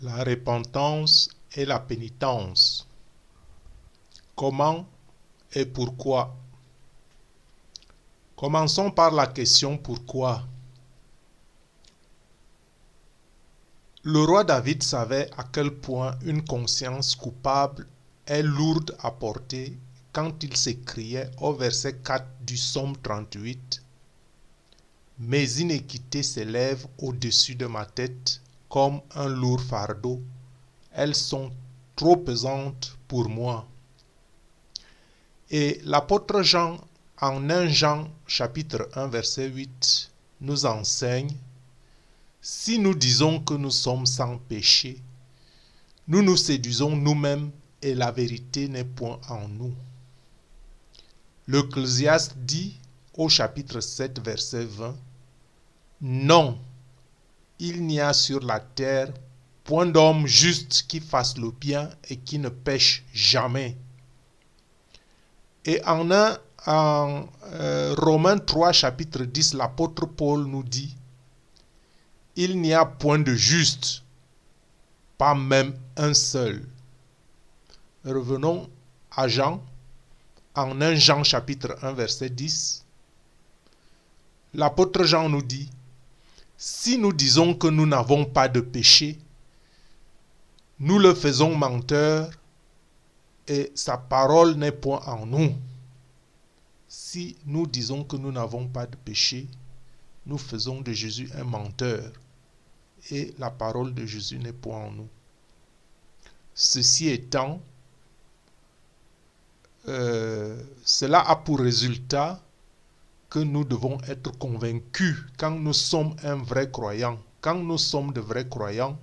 La repentance et la pénitence. Comment et pourquoi? Commençons par la question pourquoi. Le roi David savait à quel point une conscience coupable est lourde à porter quand il s'écriait au verset 4 du psaume 38 « Mes iniquités s'élèvent au-dessus de ma tête comme un lourd fardeau. Elles sont trop pesantes pour moi. » Et l'apôtre Jean, en 1 Jean chapitre 1 verset 8, nous enseigne: si nous disons que nous sommes sans péché, nous nous séduisons nous-mêmes et la vérité n'est point en nous. L'Ecclésiaste dit au chapitre 7 verset 20, non, il n'y a sur la terre point d'homme juste qui fasse le bien et qui ne pêche jamais. Et en Romains 3 chapitre 10, l'apôtre Paul nous dit, il n'y a point de juste, pas même un seul. Revenons à Jean, en 1 Jean chapitre 1 verset 10. L'apôtre Jean nous dit, si nous disons que nous n'avons pas de péché, nous le faisons menteur et sa parole n'est point en nous. Si nous disons que nous n'avons pas de péché, nous faisons de Jésus un menteur et la parole de Jésus n'est point en nous. Ceci étant, cela a pour résultat que nous devons être convaincus quand nous sommes un vrai croyant. Quand nous sommes de vrais croyants,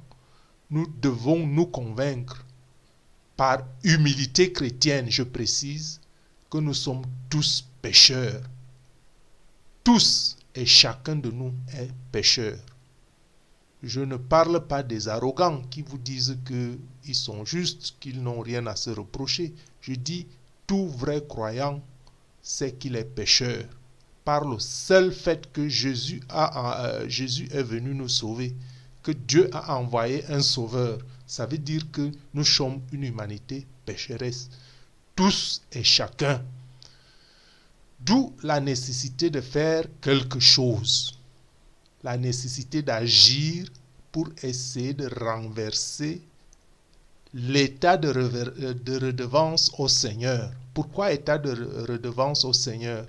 nous devons nous convaincre par humilité chrétienne, je précise, que nous sommes tous pécheurs. Tous et chacun de nous est pécheur. Je ne parle pas des arrogants qui vous disent qu'ils sont justes, qu'ils n'ont rien à se reprocher. Je dis tout vrai croyant sait qu'il est pécheur par le seul fait que Jésus est venu nous sauver, que Dieu a envoyé un sauveur. Ça veut dire que nous sommes une humanité pécheresse, tous et chacun. D'où la nécessité de faire quelque chose, la nécessité d'agir pour essayer de renverser l'état de redevance au Seigneur. Pourquoi état de redevance au Seigneur?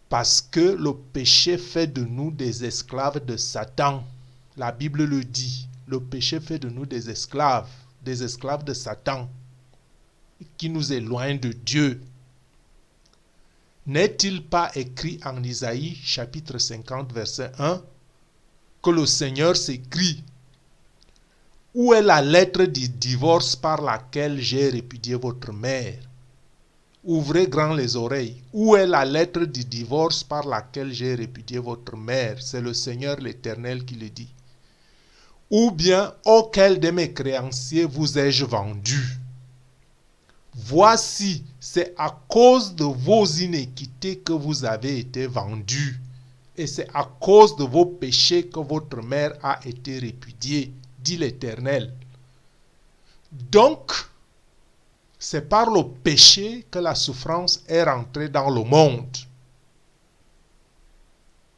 Parce que le péché fait de nous des esclaves de Satan. La Bible le dit. Le péché fait de nous des esclaves de Satan, qui nous éloignent de Dieu. N'est-il pas écrit en Isaïe chapitre 50 verset 1 que le Seigneur s'écrie: où est la lettre du divorce par laquelle j'ai répudié votre mère? Ouvrez grand les oreilles. Où est la lettre du divorce par laquelle j'ai répudié votre mère? C'est le Seigneur l'Éternel qui le dit. Ou bien, auquel de mes créanciers vous ai-je vendu? Voici, c'est à cause de vos iniquités que vous avez été vendus, et c'est à cause de vos péchés que votre mère a été répudiée, dit l'Éternel. Donc, c'est par le péché que la souffrance est rentrée dans le monde.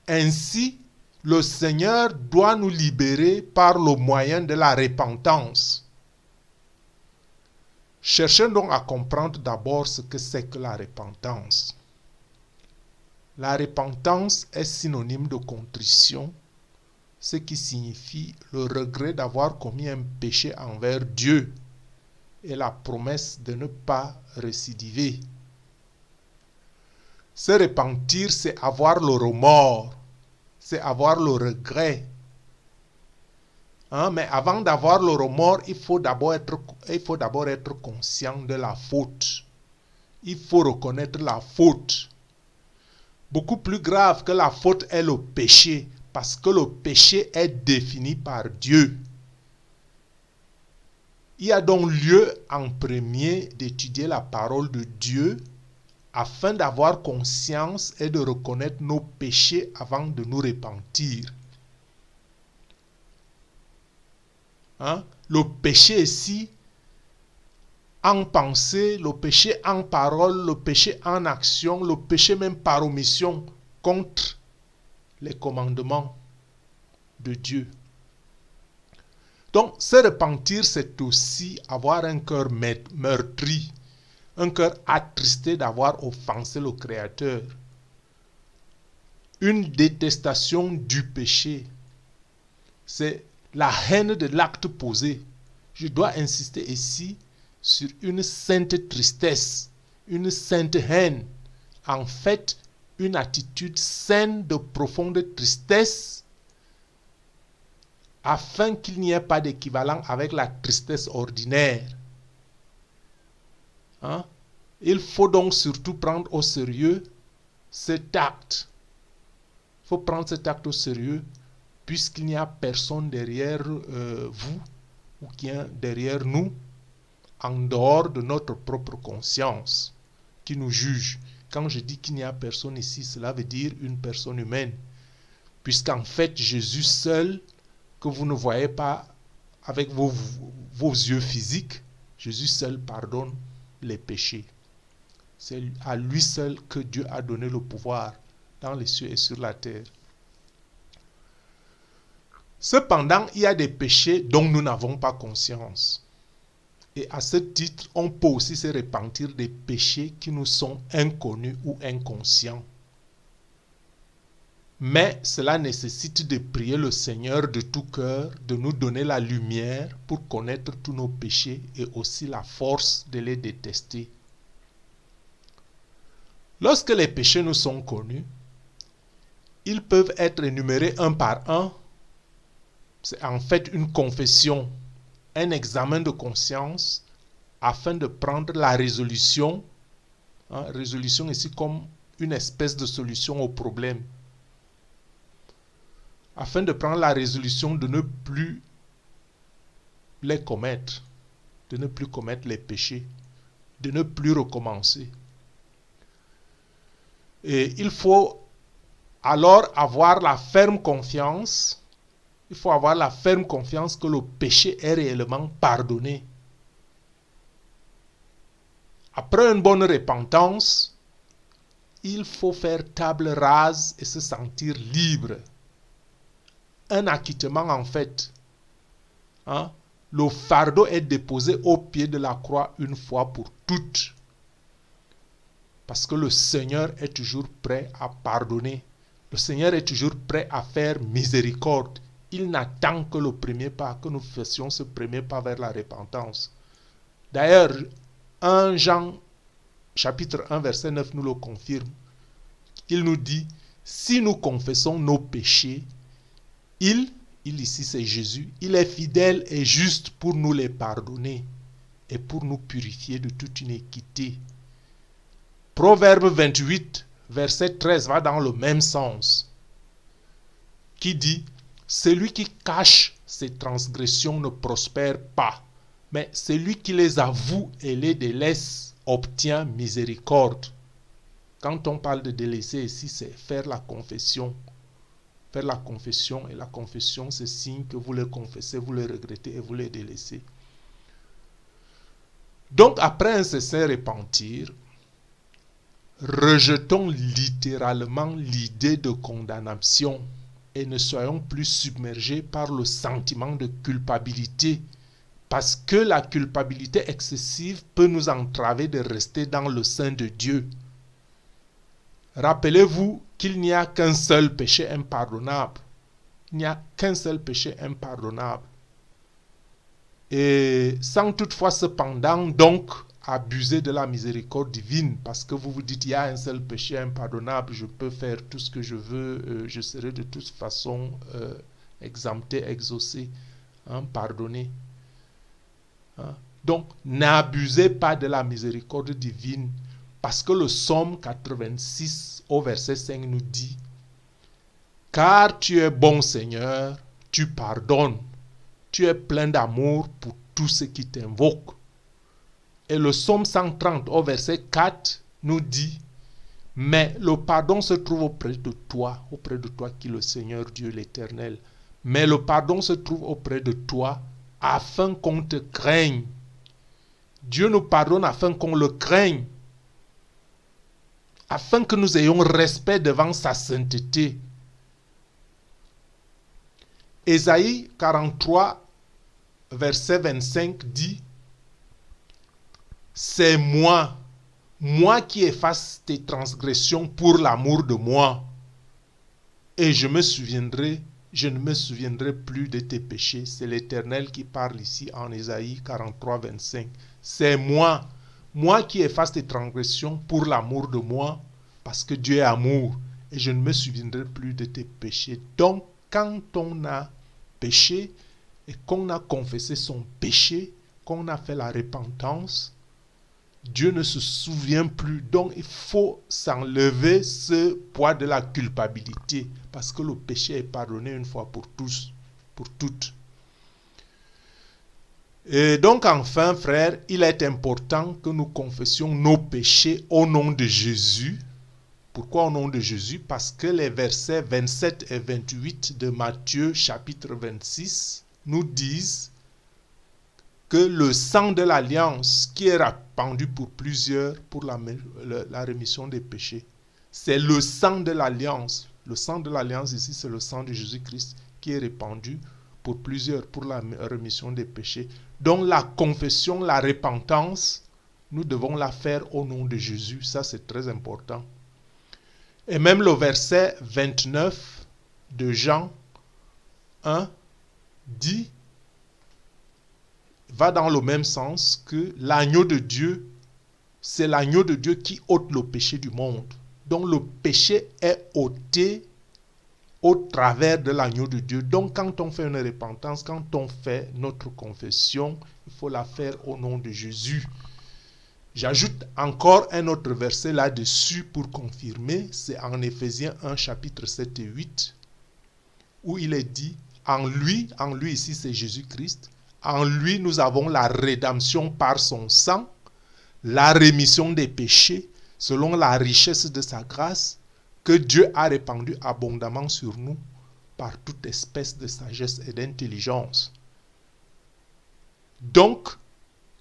Ainsi, le Seigneur doit nous libérer par le moyen de la repentance. Cherchons donc à comprendre d'abord ce que c'est que la repentance. La repentance est synonyme de contrition, ce qui signifie le regret d'avoir commis un péché envers Dieu et la promesse de ne pas récidiver. Se repentir, c'est avoir le remords, c'est avoir le regret. Mais avant d'avoir le remords, il faut d'abord être conscient de la faute. Il faut reconnaître la faute. Beaucoup plus grave que la faute est le péché, parce que le péché est défini par Dieu. Il y a donc lieu en premier d'étudier la parole de Dieu afin d'avoir conscience et de reconnaître nos péchés avant de nous repentir. Hein? Le péché ici, en pensée, le péché en parole, le péché en action, le péché même par omission contre les commandements de Dieu. Donc, se repentir, c'est aussi avoir un cœur meurtri, un cœur attristé d'avoir offensé le Créateur. Une détestation du péché. C'est la haine de l'acte posé. Je dois insister ici sur une sainte tristesse, une sainte haine. En fait, une attitude saine de profonde tristesse afin qu'il n'y ait pas d'équivalent avec la tristesse ordinaire. Hein? Il faut donc surtout prendre au sérieux cet acte. Il faut prendre cet acte au sérieux puisqu'il n'y a personne derrière vous ou qui est derrière nous en dehors de notre propre conscience qui nous juge. Quand je dis qu'il n'y a personne ici, cela veut dire une personne humaine. Puisqu'en fait, Jésus seul, que vous ne voyez pas avec vos yeux physiques, Jésus seul pardonne les péchés. C'est à lui seul que Dieu a donné le pouvoir dans les cieux et sur la terre. Cependant, il y a des péchés dont nous n'avons pas conscience. Et à ce titre, on peut aussi se repentir des péchés qui nous sont inconnus ou inconscients. Mais cela nécessite de prier le Seigneur de tout cœur, de nous donner la lumière pour connaître tous nos péchés et aussi la force de les détester. Lorsque les péchés nous sont connus, ils peuvent être énumérés un par un. C'est en fait une confession, un examen de conscience afin de prendre la résolution. Résolution ici comme une espèce de solution au problème. Afin de prendre la résolution de ne plus les commettre, de ne plus commettre les péchés, de ne plus recommencer. Et il faut alors avoir la ferme confiance, que le péché est réellement pardonné. Après une bonne repentance, il faut faire table rase et se sentir libre. Un acquittement en fait. Le fardeau est déposé au pied de la croix une fois pour toutes. Parce que le Seigneur est toujours prêt à pardonner. Le Seigneur est toujours prêt à faire miséricorde. Il n'attend que le premier pas, que nous fassions ce premier pas vers la repentance. D'ailleurs, 1 Jean chapitre 1 verset 9 nous le confirme. Il nous dit, si nous confessons nos péchés, il ici c'est Jésus, il est fidèle et juste pour nous les pardonner et pour nous purifier de toute iniquité. Proverbe 28, verset 13 va dans le même sens, qui dit, celui qui cache ses transgressions ne prospère pas, mais celui qui les avoue et les délaisse obtient miséricorde. Quand on parle de délaisser ici, c'est faire la confession. Faire la confession, et la confession, c'est signe que vous le confessez, vous le regrettez et vous le délaissez. Donc, après un cessé repentir, rejetons littéralement l'idée de condamnation et ne soyons plus submergés par le sentiment de culpabilité, parce que la culpabilité excessive peut nous entraver de rester dans le sein de Dieu. Rappelez-vous qu'il n'y a qu'un seul péché impardonnable. Il n'y a qu'un seul péché impardonnable. Et sans toutefois cependant donc abuser de la miséricorde divine, parce que vous vous dites il y a un seul péché impardonnable, je peux faire tout ce que je veux, je serai de toute façon exempté, exaucé, pardonné. Donc n'abusez pas de la miséricorde divine, parce que le psaume 86 au verset 5 nous dit, car tu es bon Seigneur, tu pardonnes, tu es plein d'amour pour tous ceux qui t'invoquent. Et le psaume 130 au verset 4 nous dit, mais le pardon se trouve auprès de toi qui est le Seigneur Dieu l'Éternel. Mais le pardon se trouve auprès de toi afin qu'on te craigne. Dieu nous pardonne afin qu'on le craigne. Afin que nous ayons respect devant sa sainteté. Ésaïe 43, verset 25 dit: c'est moi qui efface tes transgressions pour l'amour de moi, et je ne me souviendrai plus de tes péchés. C'est l'Éternel qui parle ici en Ésaïe 43, 25. C'est moi qui efface tes transgressions pour l'amour de moi, parce que Dieu est amour, et je ne me souviendrai plus de tes péchés. Donc, quand on a péché, et qu'on a confessé son péché, qu'on a fait la repentance, Dieu ne se souvient plus. Donc, il faut s'enlever ce poids de la culpabilité, parce que le péché est pardonné une fois pour tous, pour toutes. Et donc, enfin, frères, il est important que nous confessions nos péchés au nom de Jésus. Pourquoi au nom de Jésus? Parce que les versets 27 et 28 de Matthieu, chapitre 26, nous disent que le sang de l'alliance qui est répandu pour plusieurs pour la rémission des péchés, c'est le sang de l'alliance. Le sang de l'alliance ici, c'est le sang de Jésus-Christ qui est répandu pour plusieurs pour la rémission des péchés. Donc la confession, la repentance, nous devons la faire au nom de Jésus. Ça, c'est très important. Et même le verset 29 de Jean 1 dit, va dans le même sens que l'agneau de Dieu, c'est l'agneau de Dieu qui ôte le péché du monde. Donc le péché est ôté au travers de l'agneau de Dieu. Donc quand on fait une repentance, quand on fait notre confession, il faut la faire au nom de Jésus. J'ajoute encore un autre verset là-dessus pour confirmer. C'est en Éphésiens 1, chapitre 7 et 8, où il est dit, en lui ici c'est Jésus-Christ, en lui nous avons la rédemption par son sang, la rémission des péchés, selon la richesse de sa grâce, que Dieu a répandue abondamment sur nous par toute espèce de sagesse et d'intelligence. Donc,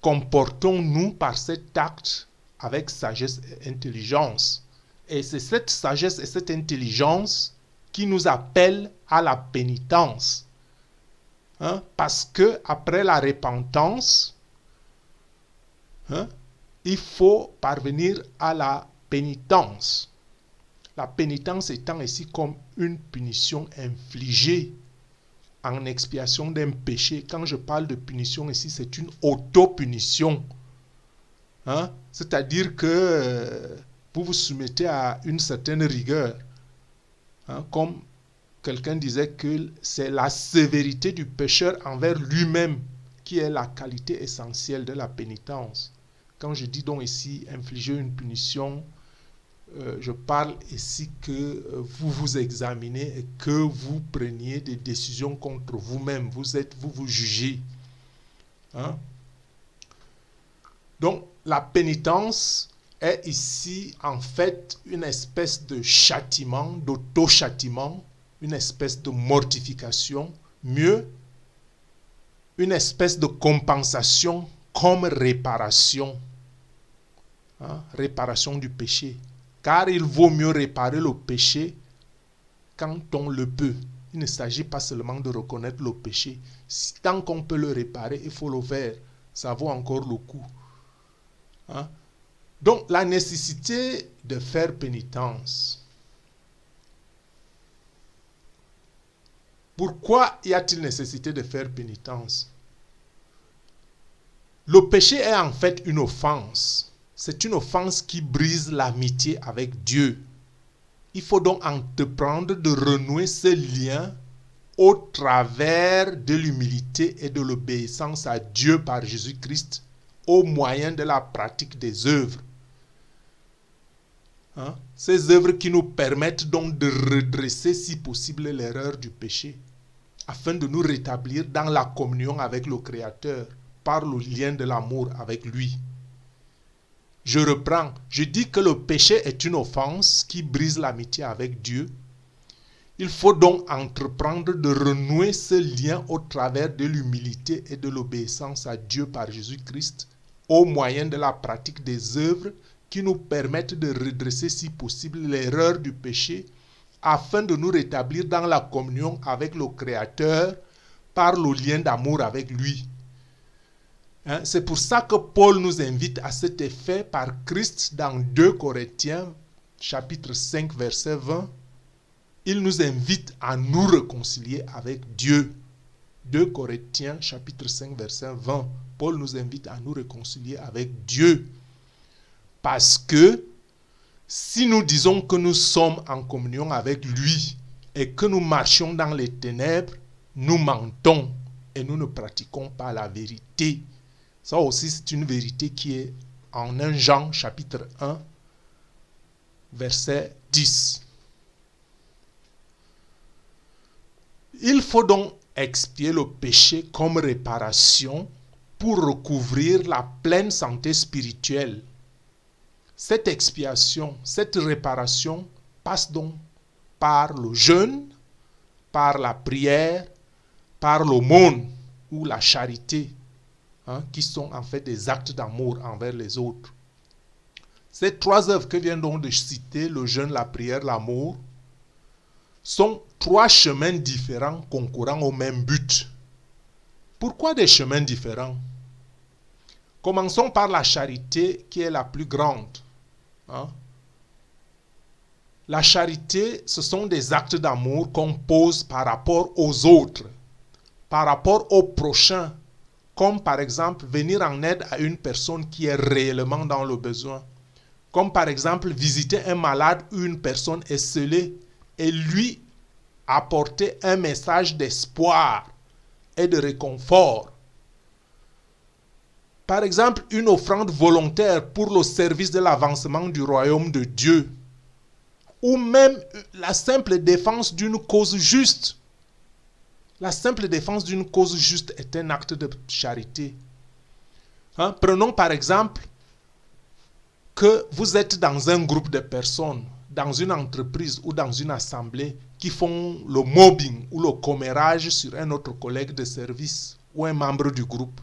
comportons-nous par cet acte avec sagesse et intelligence. Et c'est cette sagesse et cette intelligence qui nous appelle à la pénitence. Parce que après la repentance, il faut parvenir à la pénitence. La pénitence étant ici comme une punition infligée en expiation d'un péché. Quand je parle de punition ici, c'est une auto-punition. C'est-à-dire que vous vous soumettez à une certaine rigueur. Comme quelqu'un disait que c'est la sévérité du pécheur envers lui-même qui est la qualité essentielle de la pénitence. Quand je dis donc ici infliger une punition, je parle ici que vous vous examinez et que vous preniez des décisions contre vous-même. Vous vous jugez. Donc, la pénitence est ici en fait une espèce de châtiment, d'auto-châtiment, une espèce de mortification, mieux, une espèce de compensation comme réparation. Réparation du péché. Car il vaut mieux réparer le péché quand on le peut. Il ne s'agit pas seulement de reconnaître le péché. Tant qu'on peut le réparer, il faut le faire. Ça vaut encore le coup. Donc, la nécessité de faire pénitence. Pourquoi y a-t-il nécessité de faire pénitence? Le péché est en fait une offense. C'est une offense qui brise l'amitié avec Dieu. Il faut donc entreprendre de renouer ce lien au travers de l'humilité et de l'obéissance à Dieu par Jésus-Christ au moyen de la pratique des œuvres. Ces œuvres qui nous permettent donc de redresser si possible l'erreur du péché afin de nous rétablir dans la communion avec le Créateur par le lien de l'amour avec lui. Je reprends, je dis que le péché est une offense qui brise l'amitié avec Dieu. Il faut donc entreprendre de renouer ce lien au travers de l'humilité et de l'obéissance à Dieu par Jésus-Christ, au moyen de la pratique des œuvres qui nous permettent de redresser si possible l'erreur du péché, afin de nous rétablir dans la communion avec le Créateur par le lien d'amour avec lui. C'est pour ça que Paul nous invite à cet effet par Christ dans 2 Corinthiens chapitre 5 verset 20. Il nous invite à nous réconcilier avec Dieu. 2 Corinthiens chapitre 5 verset 20. Paul nous invite à nous réconcilier avec Dieu. Parce que si nous disons que nous sommes en communion avec lui et que nous marchions dans les ténèbres, nous mentons et nous ne pratiquons pas la vérité. Ça aussi, c'est une vérité qui est en 1 Jean chapitre 1 verset 10. Il faut donc expier le péché comme réparation pour recouvrir la pleine santé spirituelle. Cette expiation, cette réparation passe donc par le jeûne, par la prière, par l'aumône ou la charité, qui sont en fait des actes d'amour envers les autres. Ces 3 œuvres que vient donc de citer, le jeûne, la prière, l'amour, sont 3 chemins différents concourant au même but. Pourquoi des chemins différents? Commençons par la charité qui est la plus grande. La charité, ce sont des actes d'amour qu'on pose par rapport aux autres, par rapport au prochain, comme par exemple venir en aide à une personne qui est réellement dans le besoin, comme par exemple visiter un malade ou une personne esseulée et lui apporter un message d'espoir et de réconfort. Par exemple, une offrande volontaire pour le service de l'avancement du royaume de Dieu, ou même la simple défense d'une cause juste. La simple défense d'une cause juste est un acte de charité. Prenons par exemple que vous êtes dans un groupe de personnes, dans une entreprise ou dans une assemblée qui font le mobbing ou le commérage sur un autre collègue de service ou un membre du groupe.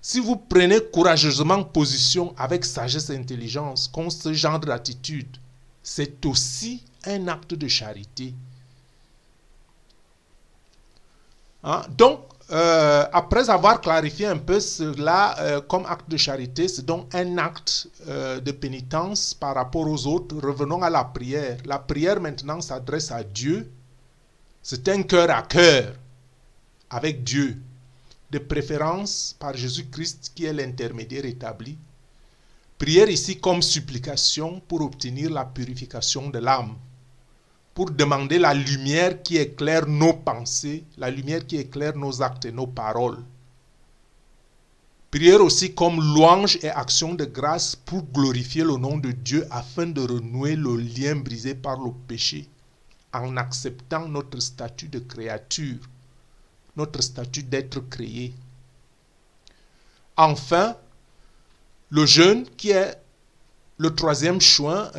Si vous prenez courageusement position avec sagesse et intelligence contre ce genre d'attitude, c'est aussi un acte de charité. Donc, après avoir clarifié un peu cela comme acte de charité, c'est donc un acte de pénitence par rapport aux autres. Revenons à la prière. La prière maintenant s'adresse à Dieu. C'est un cœur à cœur avec Dieu, de préférence par Jésus-Christ qui est l'intermédiaire établi. Prière ici comme supplication pour obtenir la purification de l'âme, pour demander la lumière qui éclaire nos pensées, la lumière qui éclaire nos actes et nos paroles. Prière aussi comme louange et action de grâce pour glorifier le nom de Dieu afin de renouer le lien brisé par le péché en acceptant notre statut de créature, notre statut d'être créé. Enfin, le jeûne qui est le troisième chemin,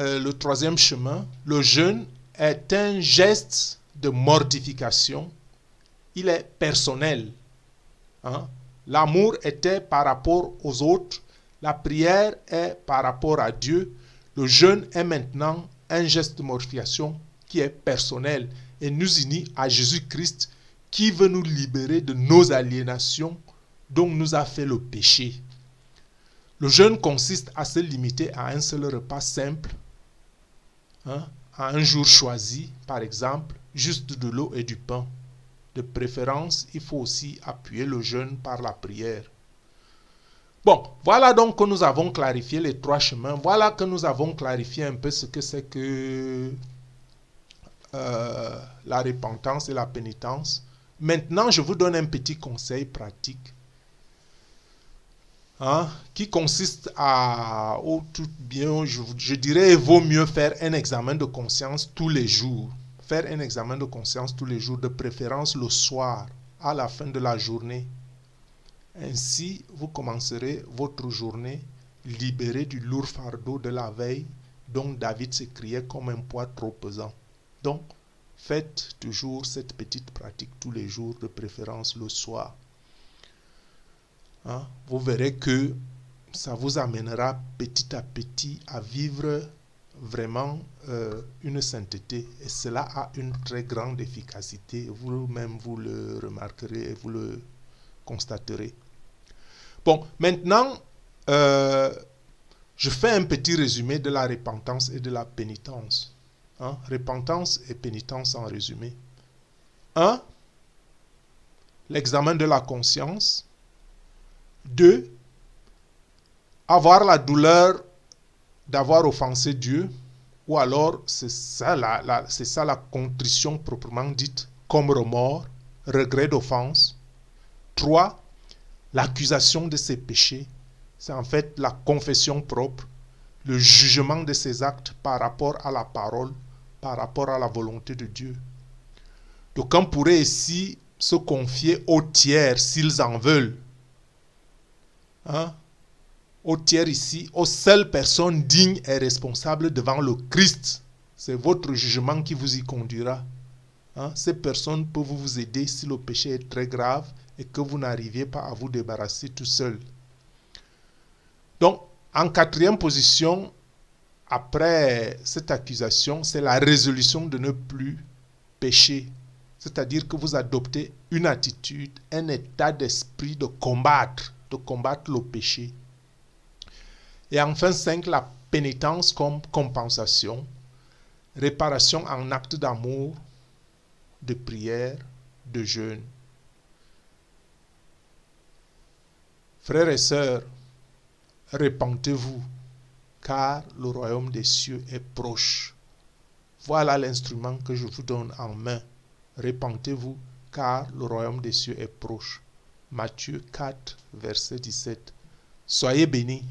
le jeûne est un geste de mortification. Il est personnel. L'amour était par rapport aux autres, la prière est par rapport à Dieu. Le jeûne est maintenant un geste de mortification qui est personnel et nous unit à Jésus-Christ qui veut nous libérer de nos aliénations dont nous a fait le péché. Le jeûne consiste à se limiter à un seul repas simple, à un jour choisi, par exemple, juste de l'eau et du pain. De préférence, il faut aussi appuyer le jeûne par la prière. Bon, voilà donc que nous avons clarifié les 3 chemins. Voilà que nous avons clarifié un peu ce que c'est que la repentance et la pénitence. Maintenant, je vous donne un petit conseil pratique qui consiste à, je dirais, il vaut mieux faire un examen de conscience tous les jours. Faire un examen de conscience tous les jours, de préférence le soir, à la fin de la journée. Ainsi, vous commencerez votre journée libéré du lourd fardeau de la veille dont David s'écriait comme un poids trop pesant. Donc, faites toujours cette petite pratique tous les jours, de préférence le soir. Hein? Vous verrez que ça vous amènera petit à petit à vivre vraiment une sainteté. Et cela a une très grande efficacité. Vous-même, vous le remarquerez et vous le constaterez. Bon, maintenant, je fais un petit résumé de la repentance et de la pénitence. Hein? Repentance et pénitence en résumé. 1. L'examen de la conscience. 2. Avoir la douleur d'avoir offensé Dieu, ou alors c'est ça la contrition proprement dite, comme remords, regret d'offense. 3. L'accusation de ses péchés, c'est en fait la confession propre, le jugement de ses actes par rapport à la parole, par rapport à la volonté de Dieu. Donc on pourrait ici se confier aux tiers s'ils en veulent. Hein? Aux tiers ici, aux seules personnes dignes et responsables devant le Christ. C'est votre jugement qui vous y conduira. Hein? Ces personnes peuvent vous aider si le péché est très grave et que vous n'arriviez pas à vous débarrasser tout seul. Donc, en quatrième position, après cette accusation, c'est la résolution de ne plus pécher. C'est-à-dire que vous adoptez une attitude, un état d'esprit de combattre le péché. Et enfin, 5, la pénitence comme compensation, réparation en acte d'amour, de prière, de jeûne. Frères et sœurs, repentez-vous, car le royaume des cieux est proche. Voilà l'instrument que je vous donne en main. Repentez-vous, car le royaume des cieux est proche. Matthieu 4, verset 17. Soyez bénis.